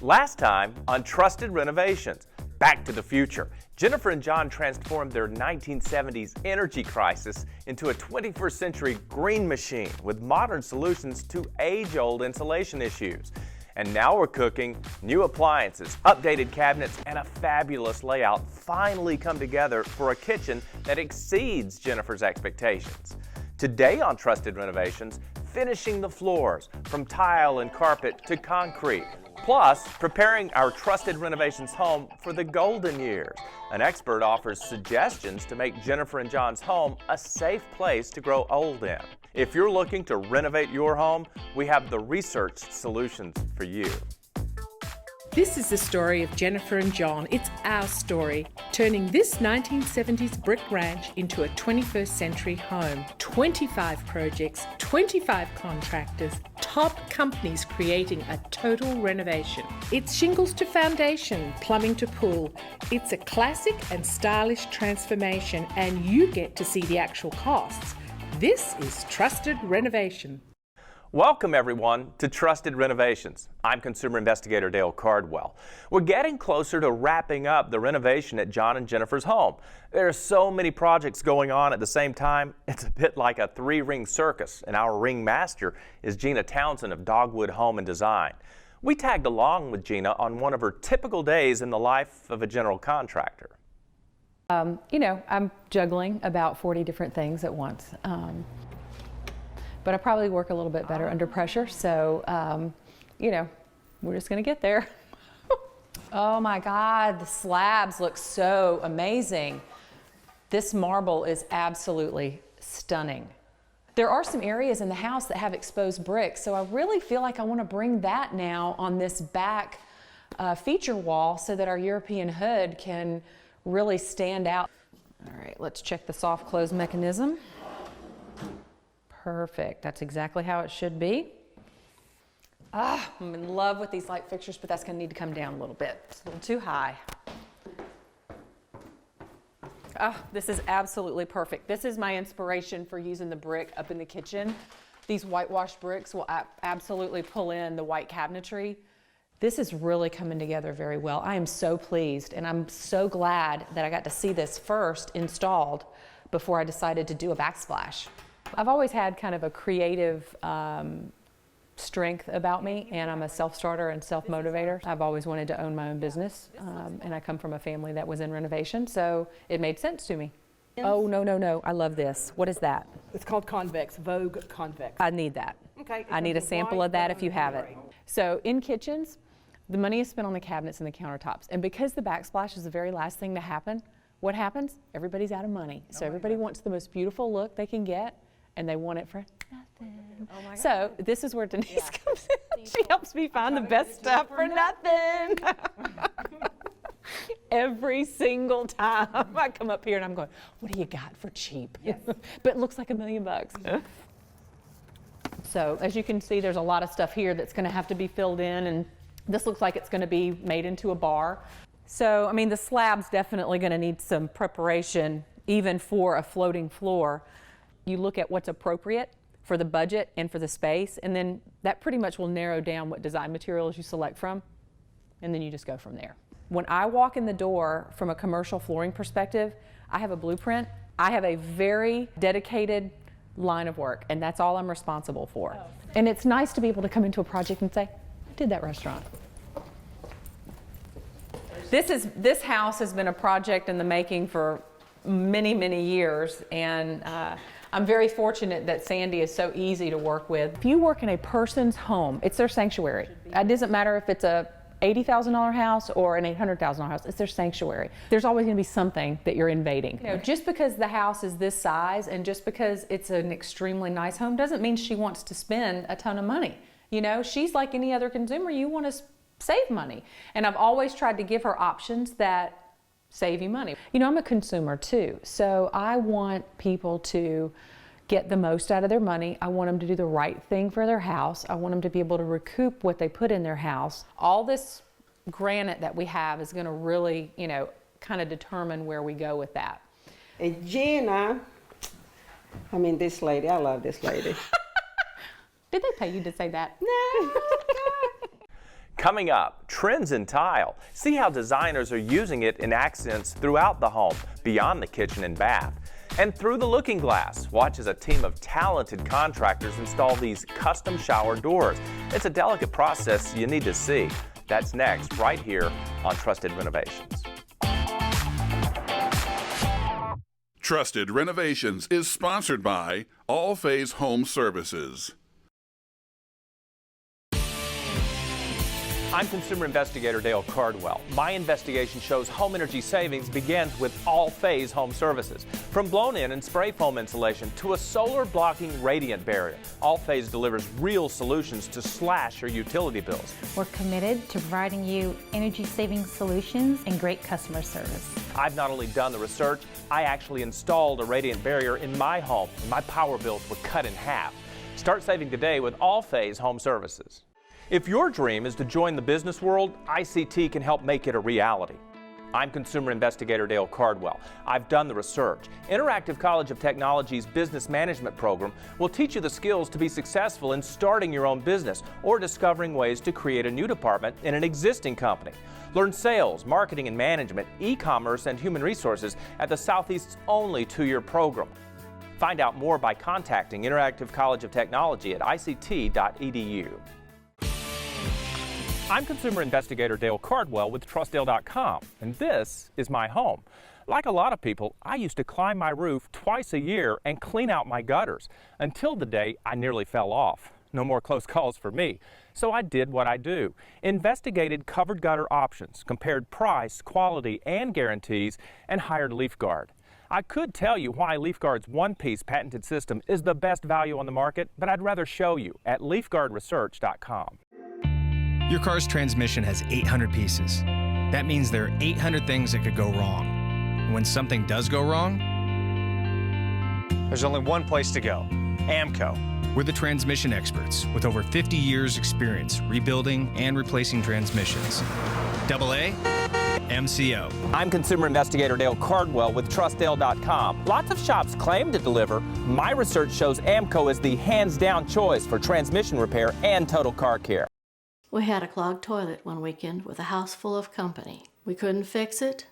Last time on Trusted Renovations, Back to the Future, Jennifer and John transformed their 1970s energy crisis into a 21st century green machine with modern solutions to age-old insulation issues. And now we're cooking. New appliances, updated cabinets, and a fabulous layout finally come together for a kitchen that exceeds Jennifer's expectations. Today on Trusted Renovations, finishing the floors from tile and carpet to concrete, plus preparing our Trusted Renovations home for the golden years. An expert offers suggestions to make Jennifer and John's home a safe place to grow old in. If you're looking to renovate your home, we have the researched solutions for you. This is the story of Jennifer and John. It's our story, turning this 1970s brick ranch into a 21st century home. 25 projects, 25 contractors, top companies creating a total renovation. It's shingles to foundation, plumbing to pool. It's a classic and stylish transformation, and you get to see the actual costs. This is Trusted Renovation. Welcome everyone to Trusted Renovations. I'm consumer investigator Dale Cardwell. We're getting closer to wrapping up the renovation at John and Jennifer's home. There are so many projects going on at the same time, it's a bit like a three-ring circus, and our ring master is Gina Townsend of Dogwood Home and Design. We tagged along with Gina on one of her typical days in the life of a general contractor. I'm juggling about 40 different things at once. But I probably work a little bit better under pressure, so, we're just gonna get there. Oh my God, the slabs look so amazing. This marble is absolutely stunning. There are some areas in the house that have exposed bricks, so I really feel like I wanna bring that now on this back feature wall so that our European hood can really stand out. All right, let's check the soft close mechanism. Perfect, that's exactly how it should be. I'm in love with these light fixtures, but that's gonna need to come down a little bit. It's a little too high. This is absolutely perfect. This is my inspiration for using the brick up in the kitchen. These whitewashed bricks will absolutely pull in the white cabinetry. This is really coming together very well. I am so pleased, and I'm so glad that I got to see this first installed before I decided to do a backsplash. I've always had kind of a creative strength about me, and I'm a self-starter and self-motivator. I've always wanted to own my own business, and I come from a family that was in renovation, so it made sense to me. Oh, no, I love this. What is that? It's called Convex, Vogue Convex. I need that. Okay. I need a sample of that if you have it. So in kitchens, the money is spent on the cabinets and the countertops, and because the backsplash is the very last thing to happen, what happens? Everybody's out of money. So everybody wants the most beautiful look they can get, and they want it for nothing. Oh my God. So this is where Denise comes in. She helps me find the best stuff for nothing. Every single time I come up here and I'm going, what do you got for cheap? Yes. But it looks like $1 million. So as you can see, there's a lot of stuff here that's gonna have to be filled in, and this looks like it's gonna be made into a bar. So, I mean, the slab's definitely gonna need some preparation, even for a floating floor. You look at what's appropriate for the budget and for the space, and then that pretty much will narrow down what design materials you select from, and then you just go from there. When I walk in the door from a commercial flooring perspective, I have a blueprint. I have a very dedicated line of work, and that's all I'm responsible for. Oh. And it's nice to be able to come into a project and say, I did that restaurant. This house has been a project in the making for many, many years, and I'm very fortunate that Sandy is so easy to work with. If you work in a person's home, it's their sanctuary. It doesn't matter if it's a $80,000 house or an $800,000 house, it's their sanctuary. There's always gonna be something that you're invading. You know, just because the house is this size and just because it's an extremely nice home doesn't mean she wants to spend a ton of money. You know, she's like any other consumer, you wanna save money. And I've always tried to give her options that save you money. You know, I'm a consumer too, so I want people to get the most out of their money. I want them to do the right thing for their house. I want them to be able to recoup what they put in their house. All this granite that we have is gonna really, you know, kind of determine where we go with that. Gina, I mean this lady, I love this lady. Did they pay you to say that? No. Coming up, trends in tile. See how designers are using it in accents throughout the home, beyond the kitchen and bath. And through the looking glass, watch as a team of talented contractors install these custom shower doors. It's a delicate process you need to see. That's next, right here on Trusted Renovations. Trusted Renovations is sponsored by All Phase Home Services. I'm consumer investigator Dale Cardwell. My investigation shows home energy savings begins with All Phase Home Services. From blown-in and spray foam insulation to a solar blocking radiant barrier, All Phase delivers real solutions to slash your utility bills. We're committed to providing you energy-saving solutions and great customer service. I've not only done the research, I actually installed a radiant barrier in my home, and my power bills were cut in half. Start saving today with All Phase Home Services. If your dream is to join the business world, ICT can help make it a reality. I'm consumer investigator Dale Cardwell. I've done the research. Interactive College of Technology's business management program will teach you the skills to be successful in starting your own business or discovering ways to create a new department in an existing company. Learn sales, marketing and management, e-commerce, and human resources at the Southeast's only two-year program. Find out more by contacting Interactive College of Technology at ict.edu. I'm consumer investigator Dale Cardwell with TrustDale.com, and this is my home. Like a lot of people, I used to climb my roof twice a year and clean out my gutters, until the day I nearly fell off. No more close calls for me. So I did what I do. Investigated covered gutter options, compared price, quality, and guarantees, and hired LeafGuard. I could tell you why LeafGuard's one-piece patented system is the best value on the market, but I'd rather show you at LeafGuardResearch.com. Your car's transmission has 800 pieces. That means there are 800 things that could go wrong. And when something does go wrong, there's only one place to go, AMCO. We're the transmission experts with over 50 years experience rebuilding and replacing transmissions. AA, MCO. I'm consumer investigator Dale Cardwell with TrustDale.com. Lots of shops claim to deliver. My research shows AMCO is the hands-down choice for transmission repair and total car care. We had a clogged toilet one weekend with a house full of company. We couldn't fix it,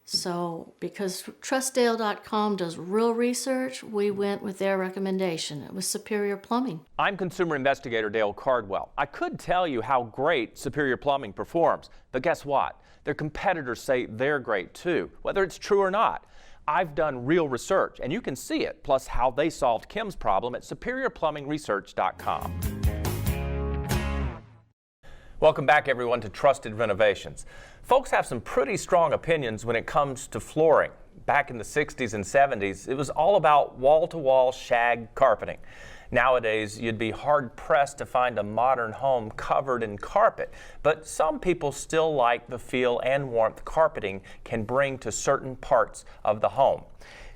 so because TrustDale.com does real research, we went with their recommendation. It was Superior Plumbing. I'm consumer investigator Dale Cardwell. I could tell you how great Superior Plumbing performs, but guess what? Their competitors say they're great too, whether it's true or not. I've done real research, and you can see it, plus how they solved Kim's problem at SuperiorPlumbingResearch.com. Welcome back, everyone, to Trusted Renovations. Folks have some pretty strong opinions when it comes to flooring. Back in the 60s and 70s, it was all about wall-to-wall shag carpeting. Nowadays, you'd be hard-pressed to find a modern home covered in carpet, but some people still like the feel and warmth carpeting can bring to certain parts of the home.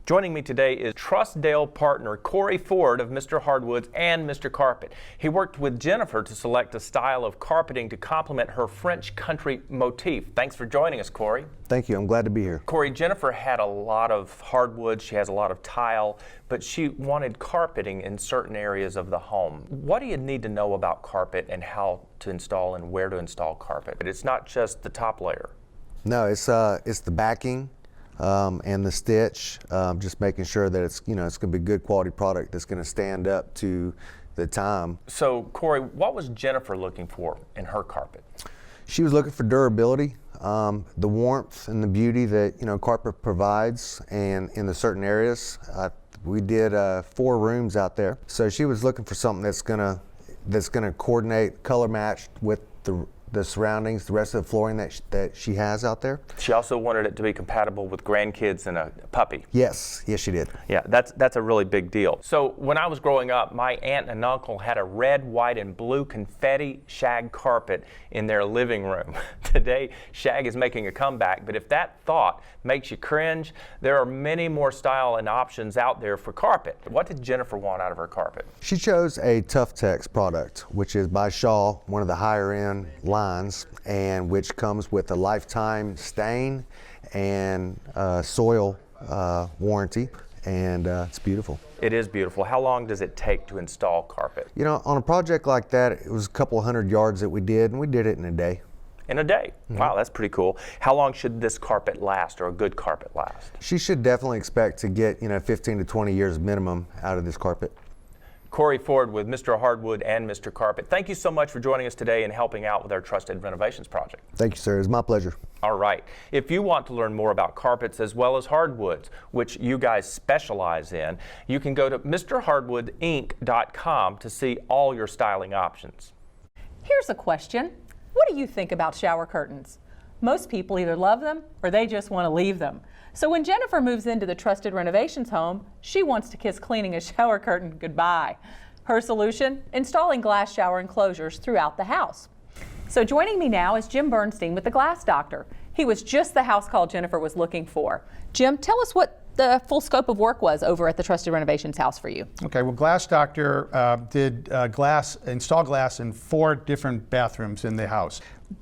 Joining me today is TrustDale partner Corey Ford of Mr. Hardwoods and Mr. Carpet. He worked with Jennifer to select a style of carpeting to complement her French country motif. Thanks for joining us, Corey. Thank you. I'm glad to be here. Corey, Jennifer had a lot of hardwood. She has a lot of tile, but she wanted carpeting in certain areas of the home. What do you need to know about carpet and how to install and where to install carpet? It's not just the top layer. No, it's the backing. And the stitch, just making sure that it's going to be good quality product that's going to stand up to the time. So, Corey, what was Jennifer looking for in her carpet? She was looking for durability, the warmth and the beauty that carpet provides, and in the certain areas. We did 4 rooms out there, so she was looking for something that's gonna coordinate, color matched with the surroundings, the rest of the flooring that she has out there. She also wanted it to be compatible with grandkids and a puppy. Yes, she did. Yeah, that's a really big deal. So when I was growing up, my aunt and uncle had a red, white, and blue confetti shag carpet in their living room. Today, shag is making a comeback, but if that thought makes you cringe, there are many more style and options out there for carpet. What did Jennifer want out of her carpet? She chose a Tough Tex product, which is by Shaw, one of the higher end lines, and which comes with a lifetime stain and soil warranty, and it's beautiful. It is beautiful. How long does it take to install carpet? You know, on a project like that, it was a couple of 100 yards that we did, and we did it in a day. In a day? Wow, that's pretty cool. How long should this carpet last, or a good carpet last? She should definitely expect to get, 15 to 20 years minimum out of this carpet. Corey Ford with Mr. Hardwood and Mr. Carpet. Thank you so much for joining us today and helping out with our Trusted Renovations project. Thank you, sir. It's my pleasure. All right. If you want to learn more about carpets as well as hardwoods, which you guys specialize in, you can go to MrHardwoodInc.com to see all your styling options. Here's a question. What do you think about shower curtains? Most people either love them or they just want to leave them. So when Jennifer moves into the Trusted Renovations home, she wants to kiss cleaning a shower curtain goodbye. Her solution? Installing glass shower enclosures throughout the house. So joining me now is Jim Bernstein with the Glass Doctor. He was just the house call Jennifer was looking for. Jim, tell us what the full scope of work was over at the Trusted Renovations house for you. Okay, well, Glass Doctor did install glass in 4 different bathrooms in the house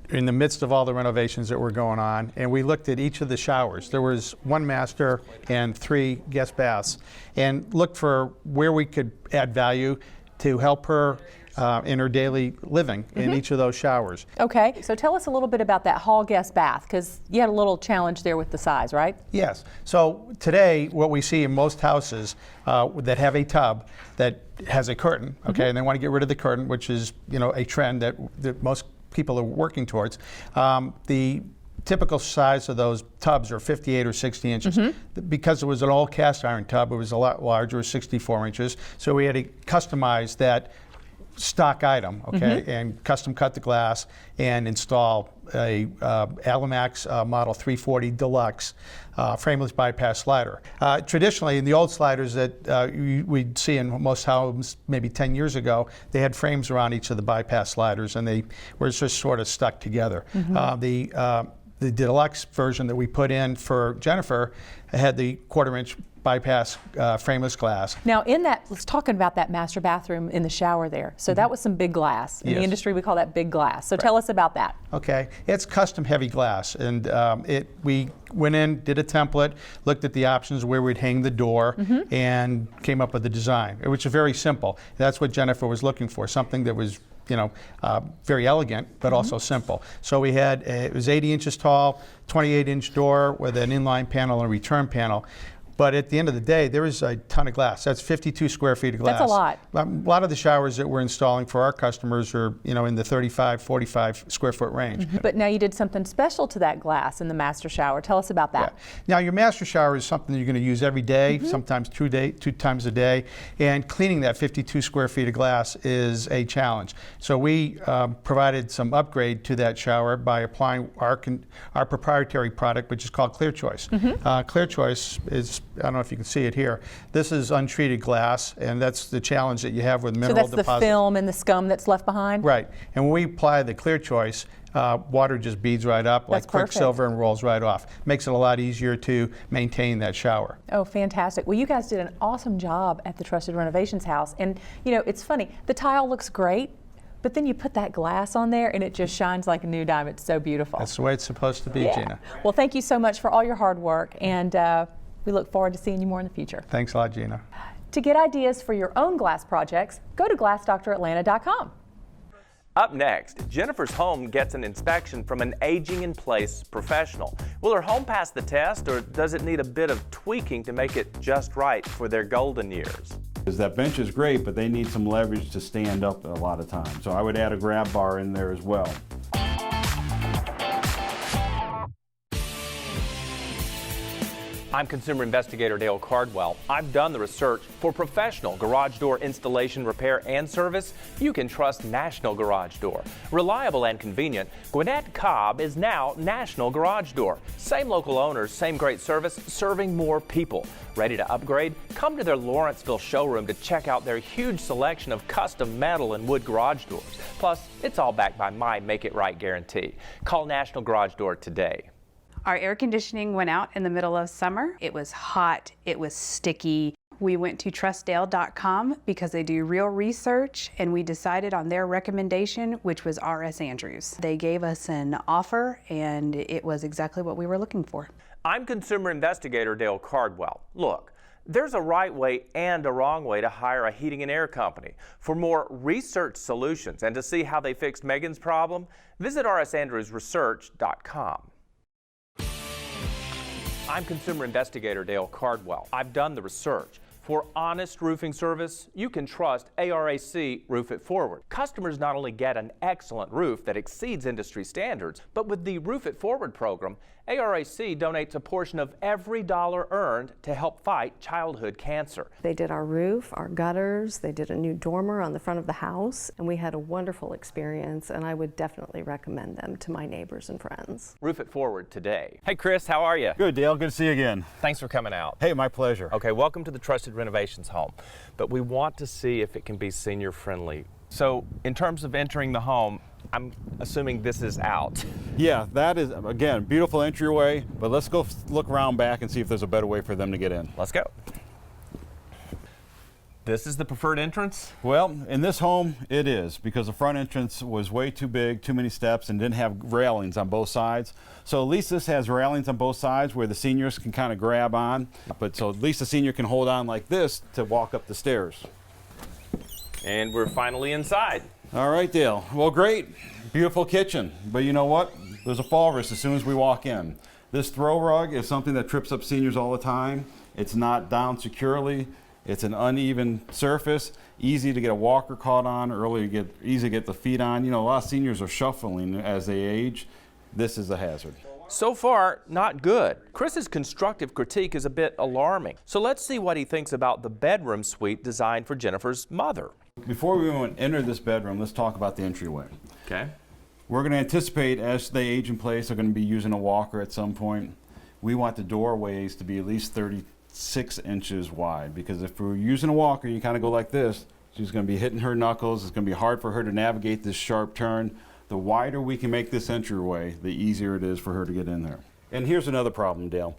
in the midst of all the renovations that were going on, and we looked at each of the showers. There was 1 master and 3 guest baths, and looked for where we could add value to help her in her daily living in each of those showers. Okay, so tell us a little bit about that hall guest bath, because you had a little challenge there with the size, right? Yes. So today, what we see in most houses that have a tub that has a curtain, okay, and they want to get rid of the curtain, which is, a trend that most people are working towards. The typical size of those tubs are 58 or 60 inches. Because it was an old cast iron tub, it was a lot larger, 64 inches. So we had to customize that stock item, okay, and custom cut the glass and install a Alamax Model 340 Deluxe frameless bypass slider. Traditionally, in the old sliders that we'd see in most homes maybe 10 years ago, they had frames around each of the bypass sliders, and they were just sort of stuck together. The deluxe version that we put in for Jennifer had the 1/4 inch bypass frameless glass. Now in that, let's talk about that master bathroom in the shower there. So that was some big glass. In the industry we call that big glass. So tell us about that. Okay, it's custom heavy glass, and we went in, did a template, looked at the options where we'd hang the door, and came up with the design, which is very simple. That's what Jennifer was looking for, something that was very elegant, but also simple. So we had, it was 80 inches tall, 28-inch door with an inline panel and a return panel. But at the end of the day, there is a ton of glass. That's 52 square feet of glass. That's a lot. A lot of the showers that we're installing for our customers are, in the 35, 45 square foot range. But now you did something special to that glass in the master shower. Tell us about that. Yeah. Now your master shower is something that you're going to use every day, sometimes 2 times a day, and cleaning that 52 square feet of glass is a challenge. So we provided some upgrade to that shower by applying our proprietary product, which is called Clear Choice. Clear Choice is, I don't know if you can see it here. This is untreated glass, and that's the challenge that you have with mineral deposits. So that's the film and the scum that's left behind? Right. And when we apply the Clear Choice, water just beads right up like quicksilver and rolls right off. Makes it a lot easier to maintain that shower. Oh, fantastic. Well, you guys did an awesome job at the Trusted Renovations house. And, it's funny. The tile looks great, but then you put that glass on there and it just shines like a new dime. It's so beautiful. That's the way it's supposed to be, Gina. Well, thank you so much for all your hard work, and we look forward to seeing you more in the future. Thanks a lot, Gina. To get ideas for your own glass projects, go to glassdoctoratlanta.com. Up next, Jennifer's home gets an inspection from an aging-in-place professional. Will her home pass the test, or does it need a bit of tweaking to make it just right for their golden years? That bench is great, but they need some leverage to stand up a lot of times. So I would add a grab bar in there as well. I'm consumer investigator Dale Cardwell. I've done the research. For professional garage door installation, repair, and service, you can trust National Garage Door. Reliable and convenient, Gwinnett Cobb is now National Garage Door. Same local owners, same great service, serving more people. Ready to upgrade? Come to their Lawrenceville showroom to check out their huge selection of custom metal and wood garage doors. Plus, it's all backed by my Make It Right guarantee. Call National Garage Door today. Our air conditioning went out in the middle of summer. It was hot, it was sticky. We went to trustdale.com because they do real research, and we decided on their recommendation, which was R.S. Andrews. They gave us an offer, and it was exactly what we were looking for. I'm consumer investigator Dale Cardwell. Look, There's a right way and a wrong way to hire a heating and air company. For more research solutions and to see how they fixed Megan's problem, visit rsandrewsresearch.com. I'm consumer investigator Dale Cardwell. I've done the research. For honest roofing service, you can trust ARAC Roof It Forward. Customers not only get an excellent roof that exceeds industry standards, but with the Roof It Forward program, ARAC donates a portion of every dollar earned to help fight childhood cancer. They did our roof, our gutters, they did a new dormer on the front of the house, and we had a wonderful experience, and I would definitely recommend them to my neighbors and friends. Roof It Forward today. Hey Chris, how are you? Good, Dale. Good to see you again. Thanks for coming out. Hey, my pleasure. Okay, welcome to the Trusted Renovations home. But we want to see if it can be senior friendly. So in terms of entering the home, I'm assuming this is out. Yeah, that is, again, beautiful entryway, but let's go look around back and see if there's a better way for them to get in. Let's go. This is the preferred entrance? Well, in this home, it is, because the front entrance was way too big, too many steps, and didn't have railings on both sides. So at least this has railings on both sides where the seniors can kind of grab on. But so at least the senior can hold on like this to walk up the stairs. And we're finally inside. All right, Dale. Well, great. Beautiful kitchen. But you know what? There's a fall risk as soon as we walk in. This throw rug is something that trips up seniors all the time. It's not down securely. It's an uneven surface, easy to get a walker caught on, easy to get the feet on. You know, a lot of seniors are shuffling as they age. This is a hazard. So far, not good. Chris's constructive critique is a bit alarming. So let's see what he thinks about the bedroom suite designed for Jennifer's mother. Before we enter this bedroom, let's talk about the entryway. Okay. We're going to anticipate as they age in place, they're going to be using a walker at some point. We want the doorways to be at least 36 inches wide, because if we're using a walker, you kind of go like this, she's going to be hitting her knuckles. It's going to be hard for her to navigate this sharp turn. The wider we can make this entryway, the easier it is for her to get in there. And here's another problem, Dale.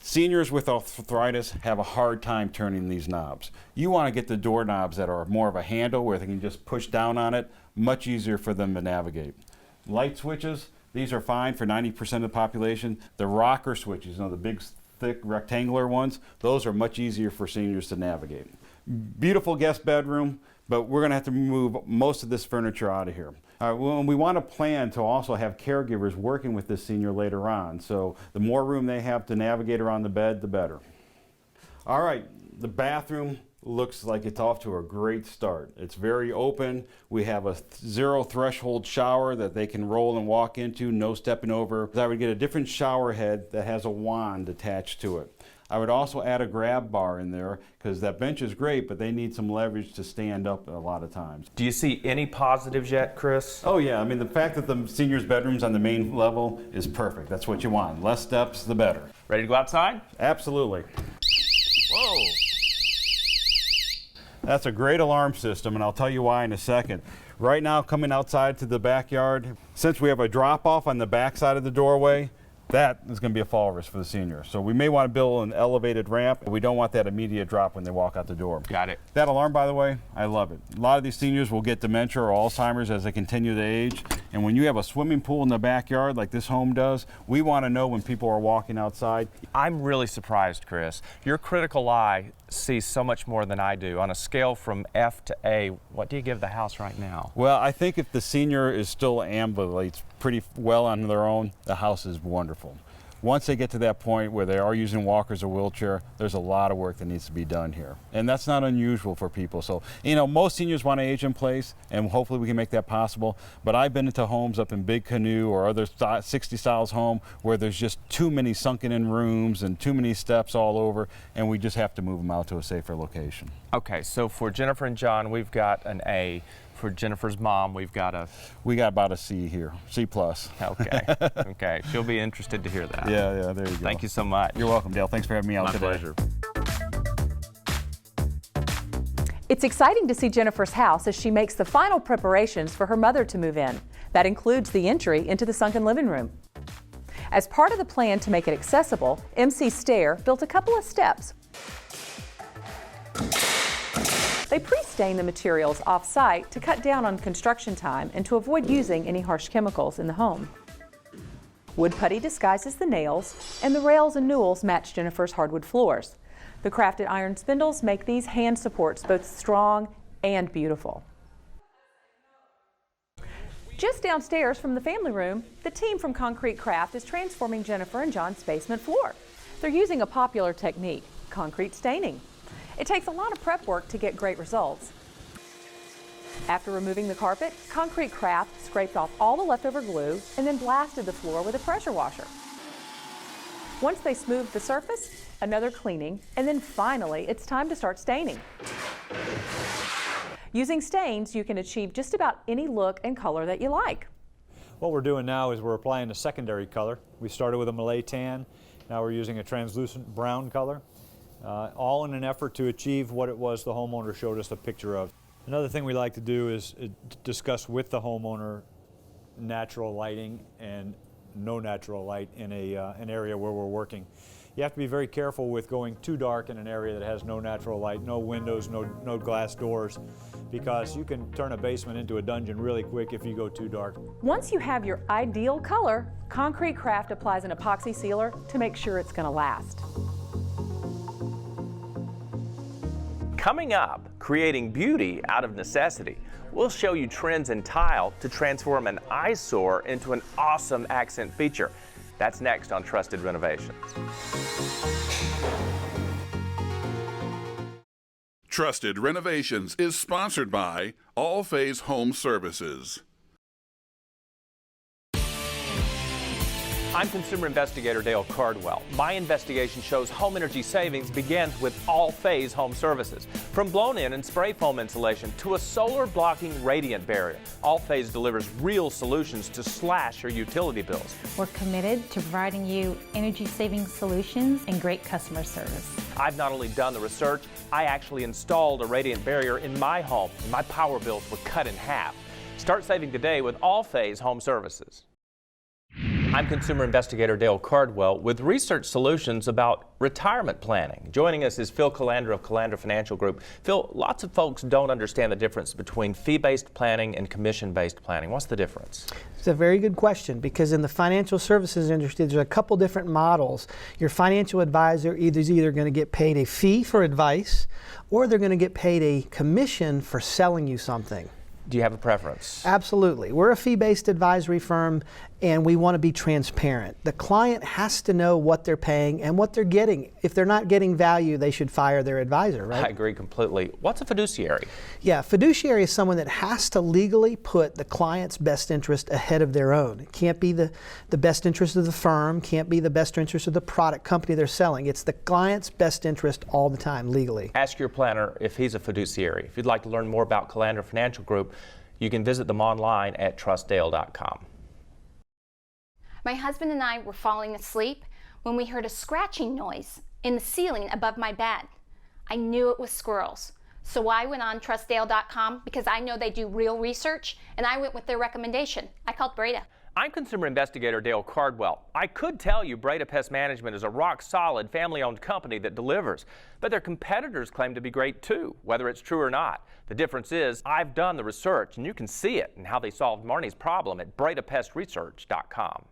Seniors with arthritis have a hard time turning these knobs. You want to get the doorknobs that are more of a handle where they can just push down on it, much easier for them to navigate. Light switches, these are fine for 90% of the population. The rocker switches, you know, the big, thick, rectangular ones, those are much easier for seniors to navigate. Beautiful guest bedroom, but we're going to have to remove most of this furniture out of here. Well, we want to plan to also have caregivers working with this senior later on, so the more room they have to navigate around the bed, the better. All right, the bathroom looks like it's off to a great start. It's very open. We have a zero threshold shower that they can roll and walk into, no stepping over. I would get a different shower head that has a wand attached to it. I would also add a grab bar in there, because that bench is great, but they need some leverage to stand up a lot of times. Do you see any positives yet, Chris? Oh yeah, I mean the fact that the seniors' bedrooms on the main level is perfect. That's what you want. Less steps, the better. Ready to go outside? Absolutely. Whoa. That's a great alarm system, and I'll tell you why in a second. Right now, coming outside to the backyard, since we have a drop-off on the back side of the doorway, that is going to be a fall risk for the senior. So we may want to build an elevated ramp, but we don't want that immediate drop when they walk out the door. Got it. That alarm, by the way, I love it. A lot of these seniors will get dementia or Alzheimer's as they continue to age. And when you have a swimming pool in the backyard like this home does, we want to know when people are walking outside. I'm really surprised, Chris. Your critical eye sees so much more than I do. On a scale from F to A, what do you give the house right now? Well, I think if the senior is still ambulates pretty well on their own, the house is wonderful. Once they get to that point where they are using walkers or wheelchair, there's a lot of work that needs to be done here. And that's not unusual for people. So, you know, most seniors want to age in place, and hopefully we can make that possible. But I've been into homes up in Big Canoe or other 60 styles home where there's just too many sunken in rooms and too many steps all over, and we just have to move them out to a safer location. Okay, so for Jennifer and John, we've got an A. For Jennifer's mom, we got about a C here, C+. Okay, okay. She'll be interested to hear that. Yeah, there you go. Thank you so much. You're welcome, Dale. Thanks for having me out today. My pleasure. It's exciting to see Jennifer's house as she makes the final preparations for her mother to move in. That includes the entry into the sunken living room. As part of the plan to make it accessible, MC Stair built a couple of steps. They pre-stain the materials off-site to cut down on construction time and to avoid using any harsh chemicals in the home. Wood putty disguises the nails, and the rails and newels match Jennifer's hardwood floors. The crafted iron spindles make these hand supports both strong and beautiful. Just downstairs from the family room, the team from Concrete Craft is transforming Jennifer and John's basement floor. They're using a popular technique, concrete staining. It takes a lot of prep work to get great results. After removing the carpet, Concrete Craft scraped off all the leftover glue and then blasted the floor with a pressure washer. Once they smoothed the surface, another cleaning, and then finally it's time to start staining. Using stains, you can achieve just about any look and color that you like. What we're doing now is we're applying a secondary color. We started with a Malay tan, now we're using a translucent brown color, all in an effort to achieve what it was the homeowner showed us a picture of. Another thing we like to do is discuss with the homeowner natural lighting and no natural light in an area where we're working. You have to be very careful with going too dark in an area that has no natural light, no windows, no glass doors, because you can turn a basement into a dungeon really quick if you go too dark. Once you have your ideal color, Concrete Craft applies an epoxy sealer to make sure it's going to last. Coming up, creating beauty out of necessity. We'll show you trends in tile to transform an eyesore into an awesome accent feature. That's next on Trusted Renovations. Trusted Renovations is sponsored by All Phase Home Services. I'm consumer investigator Dale Cardwell. My investigation shows home energy savings begins with All Phase Home Services. From blown-in and spray foam insulation to a solar-blocking radiant barrier, All Phase delivers real solutions to slash your utility bills. We're committed to providing you energy-saving solutions and great customer service. I've not only done the research, I actually installed a radiant barrier in my home, and my power bills were cut in half. Start saving today with All Phase Home Services. I'm consumer investigator Dale Cardwell with research solutions about retirement planning. Joining us is Phil Calandra of Calandra Financial Group. Phil, lots of folks don't understand the difference between fee-based planning and commission-based planning. What's the difference? It's a very good question, because in the financial services industry, there's a couple different models. Your financial advisor is either going to get paid a fee for advice, or they're going to get paid a commission for selling you something. Do you have a preference? Absolutely. We're a fee-based advisory firm, and we want to be transparent. The client has to know what they're paying and what they're getting. If they're not getting value, they should fire their advisor, right? I agree completely. What's a fiduciary? Yeah, fiduciary is someone that has to legally put the client's best interest ahead of their own. It can't be the best interest of the firm, can't be the best interest of the product company they're selling. It's the client's best interest all the time, legally. Ask your planner if he's a fiduciary. If you'd like to learn more about Calandra Financial Group, you can visit them online at trustdale.com. My husband and I were falling asleep when we heard a scratching noise in the ceiling above my bed. I knew it was squirrels. So I went on trustdale.com because I know they do real research, and I went with their recommendation. I called Breda. I'm consumer investigator Dale Cardwell. I could tell you Breda Pest Management is a rock-solid, family-owned company that delivers, but their competitors claim to be great too, whether it's true or not. The difference is I've done the research, and you can see it and how they solved Marnie's problem at BredaPestResearch.com.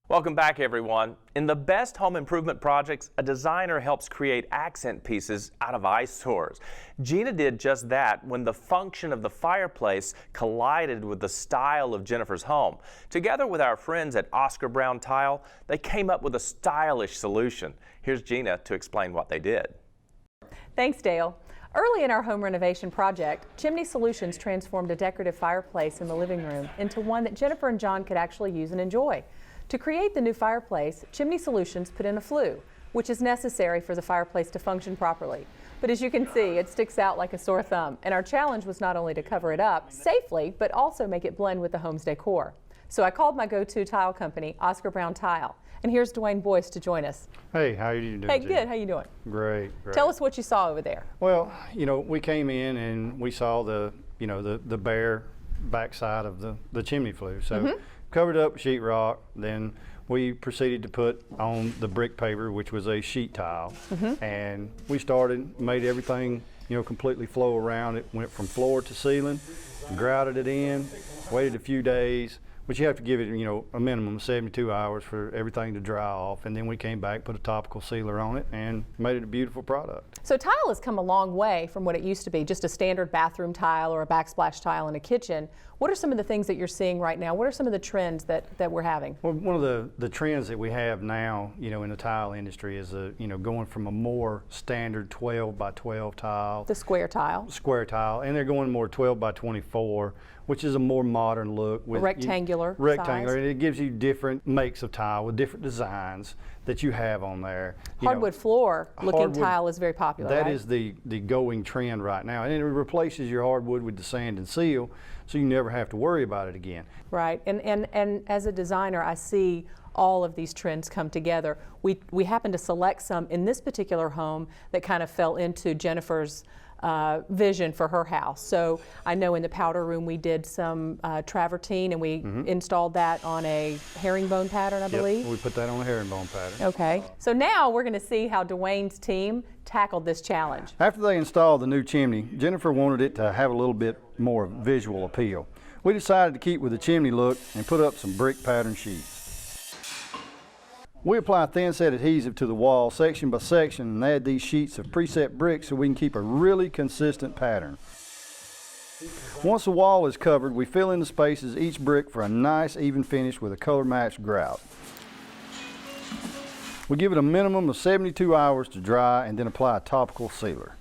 Welcome back, everyone. In the best home improvement projects, a designer helps create accent pieces out of eyesores. Gina did just that when the function of the fireplace collided with the style of Jennifer's home. Together with our friends at Oscar Brown Tile, they came up with a stylish solution. Here's Gina to explain what they did. Thanks, Dale. Early in our home renovation project, Chimney Solutions transformed a decorative fireplace in the living room into one that Jennifer and John could actually use and enjoy. To create the new fireplace, Chimney Solutions put in a flue, which is necessary for the fireplace to function properly. But as you can see, it sticks out like a sore thumb, and our challenge was not only to cover it up safely, but also make it blend with the home's decor. So I called my go-to tile company, Oscar Brown Tile, and here's Dwayne Boyce to join us. Hey, how are you doing? Hey, good. How you doing? Great. Tell us what you saw over there. Well, you know, we came in and we saw the bare backside of the chimney flue. So covered up with sheetrock, then we proceeded to put on the brick paver, which was a sheet tile, and we made everything, completely flow around. It went from floor to ceiling, grouted it in, waited a few days. but you have to give it, you know, a minimum of 72 hours for everything to dry off. And then we came back, put a topical sealer on it, and made it a beautiful product. So tile has come a long way from what it used to be, just a standard bathroom tile or a backsplash tile in a kitchen. What are some of the things that you're seeing right now? What are some of the trends that we're having? Well, one of the trends that we have now, you know, in the tile industry is, you know, going from a more standard 12 by 12 tile. The square tile. Square tile, and they're going more 12 by 24, which is a more modern look. With rectangular Rectangular, size. and it gives you different makes of tile with different designs that you have on there. Hardwood floor looking hardwood, tile is very popular, That right? is the going trend right now, and it replaces your hardwood with the sand and seal, so you never have to worry about it again. Right, and as a designer, I see all of these trends come together. We happen to select some in this particular home that kind of fell into Jennifer's vision for her house. So I know in the powder room we did some travertine, and we installed that on a herringbone pattern, I believe. We put that on a herringbone pattern. Okay, so now we're going to see how Dwayne's team tackled this challenge. After they installed the new chimney, Jennifer wanted it to have a little bit more visual appeal. We decided to keep with the chimney look and put up some brick pattern sheets. We apply thin set adhesive to the wall section by section and add these sheets of preset bricks so we can keep a really consistent pattern. Once the wall is covered, we fill in the spaces each brick for a nice even finish with a color matched grout. We give it a minimum of 72 hours to dry and then apply a topical sealer.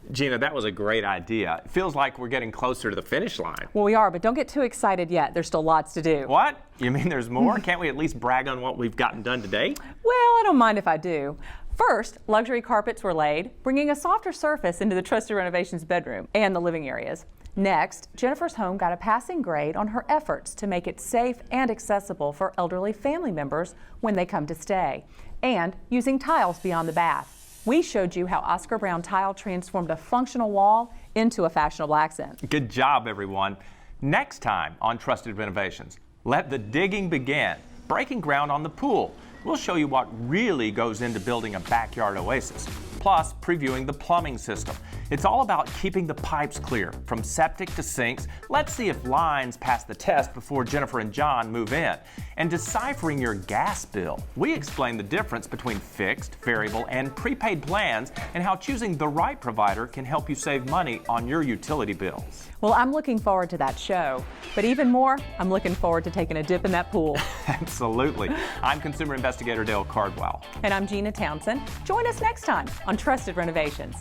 Gina, that was a great idea. It feels like we're getting closer to the finish line. Well, we are, but don't get too excited yet. There's still lots to do. What? You mean there's more? Can't we at least brag on what we've gotten done today? Well, I don't mind if I do. First, luxury carpets were laid, bringing a softer surface into the Trusted Renovations bedroom and the living areas. Next, Jennifer's home got a passing grade on her efforts to make it safe and accessible for elderly family members when they come to stay, and using tiles beyond the bath. We showed you how Oscar Brown tile transformed a functional wall into a fashionable accent. Good job, everyone. Next time on Trusted Renovations, let the digging begin, breaking ground on the pool. We'll show you what really goes into building a backyard oasis, plus previewing the plumbing system. It's all about keeping the pipes clear from septic to sinks. Let's see if lines pass the test before Jennifer and John move in. And deciphering your gas bill. We explain the difference between fixed, variable, and prepaid plans and how choosing the right provider can help you save money on your utility bills. Well, I'm looking forward to that show, but even more, I'm looking forward to taking a dip in that pool. Absolutely. I'm Consumer Investigator Dale Cardwell. And I'm Gina Townsend. Join us next time on Trusted Renovations.